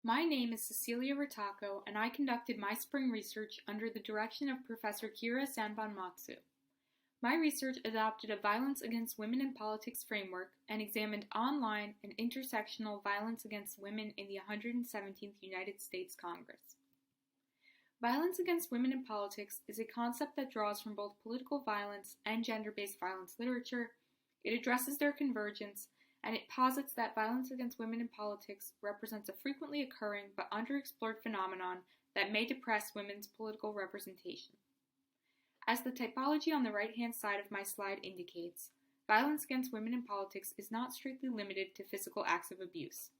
My name is Cecilia Ritacco, and I conducted my spring research under the direction of Professor Kira Sanbonmatsu. My research adopted a violence against women in politics framework and examined online and intersectional violence against women in the 117th United States Congress. Violence against women in politics is a concept that draws from both political violence and gender-based violence literature. It addresses their convergence, and it posits that violence against women in politics represents a frequently occurring but underexplored phenomenon that may depress women's political representation. As the typology on the right-hand side of my slide indicates, violence against women in politics is not strictly limited to physical acts of abuse.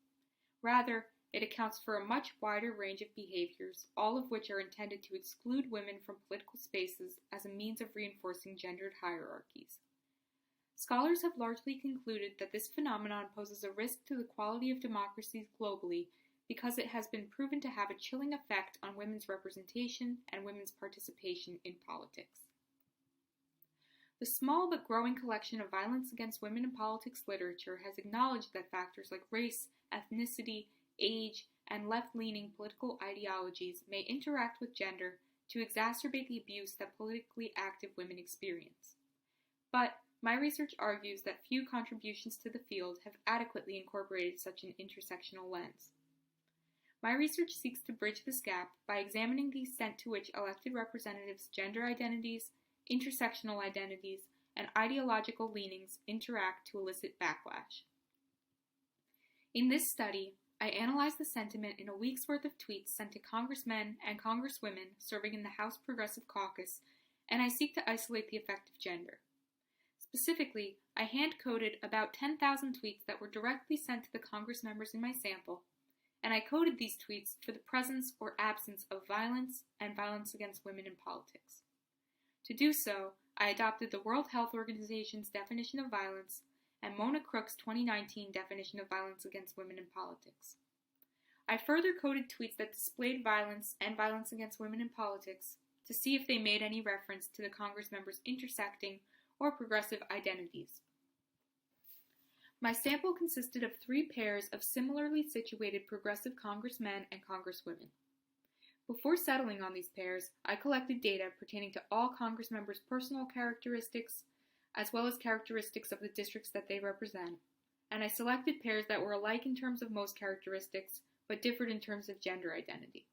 Rather, it accounts for a much wider range of behaviors, all of which are intended to exclude women from political spaces as a means of reinforcing gendered hierarchies. Scholars have largely concluded that this phenomenon poses a risk to the quality of democracies globally because it has been proven to have a chilling effect on women's representation and women's participation in politics. The small but growing collection of violence against women in politics literature has acknowledged that factors like race, ethnicity, age, and left-leaning political ideologies may interact with gender to exacerbate the abuse that politically active women experience. But my research argues that few contributions to the field have adequately incorporated such an intersectional lens. My research seeks to bridge this gap by examining the extent to which elected representatives' gender identities, intersectional identities, and ideological leanings interact to elicit backlash. In this study, I analyzed the sentiment in a week's worth of tweets sent to congressmen and congresswomen serving in the House Progressive Caucus, and I seek to isolate the effect of gender. Specifically, I hand-coded about 10,000 tweets that were directly sent to the Congress members in my sample, and I coded these tweets for the presence or absence of violence and violence against women in politics. To do so, I adopted the World Health Organization's definition of violence and Mona Crook's 2019 definition of violence against women in politics. I further coded tweets that displayed violence and violence against women in politics to see if they made any reference to the Congress members' intersecting or progressive identities. My sample consisted of 3 pairs of similarly situated progressive congressmen and congresswomen. Before settling on these pairs, I collected data pertaining to all Congress members' personal characteristics, as well as characteristics of the districts that they represent, and I selected pairs that were alike in terms of most characteristics, but differed in terms of gender identity.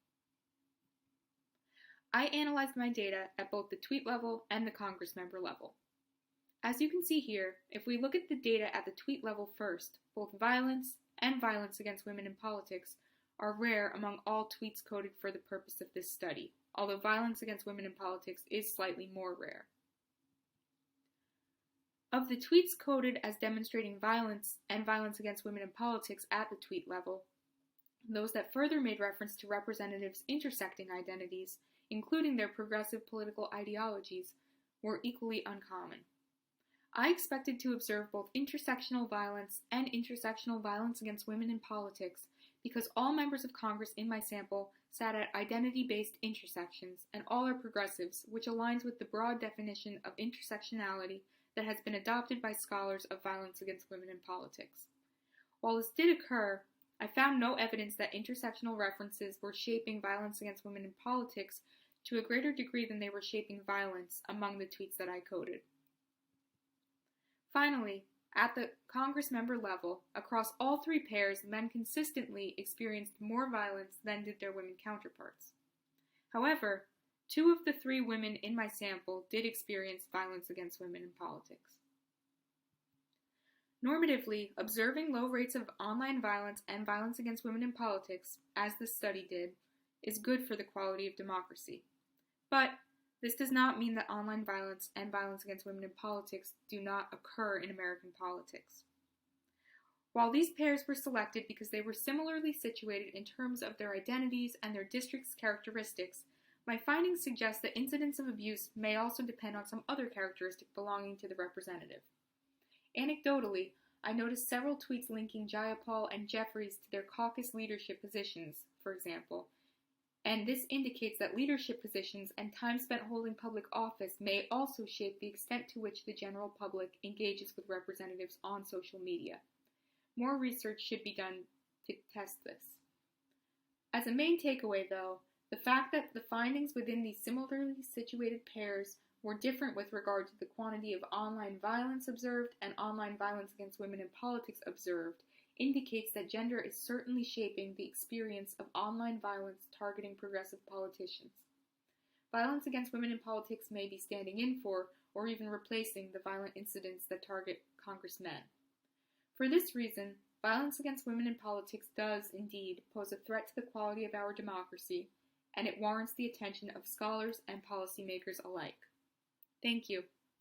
I analyzed my data at both the tweet level and the Congress member level. As you can see here, if we look at the data at the tweet level first, both violence and violence against women in politics are rare among all tweets coded for the purpose of this study, although violence against women in politics is slightly more rare. Of the tweets coded as demonstrating violence and violence against women in politics at the tweet level, those that further made reference to representatives' intersecting identities, including their progressive political ideologies, were equally uncommon. I expected to observe both intersectional violence and intersectional violence against women in politics because all members of Congress in my sample sat at identity-based intersections and all are progressives, which aligns with the broad definition of intersectionality that has been adopted by scholars of violence against women in politics. While this did occur, I found no evidence that intersectional references were shaping violence against women in politics to a greater degree than they were shaping violence among the tweets that I coded. Finally, at the Congress member level, across all 3 pairs, men consistently experienced more violence than did their women counterparts. However, 2 of the 3 women in my sample did experience violence against women in politics. Normatively, observing low rates of online violence and violence against women in politics, as this study did, is good for the quality of democracy. But this does not mean that online violence and violence against women in politics do not occur in American politics. While these pairs were selected because they were similarly situated in terms of their identities and their district's characteristics, my findings suggest that incidents of abuse may also depend on some other characteristic belonging to the representative. Anecdotally, I noticed several tweets linking Jayapal and Jeffries to their caucus leadership positions, for example, and this indicates that leadership positions and time spent holding public office may also shape the extent to which the general public engages with representatives on social media. More research should be done to test this. As a main takeaway, though, the fact that the findings within these similarly situated pairs were different with regard to the quantity of online violence observed and online violence against women in politics observed indicates that gender is certainly shaping the experience of online violence targeting progressive politicians. Violence against women in politics may be standing in for, or even replacing, the violent incidents that target congressmen. For this reason, violence against women in politics does, indeed, pose a threat to the quality of our democracy, and it warrants the attention of scholars and policymakers alike. Thank you.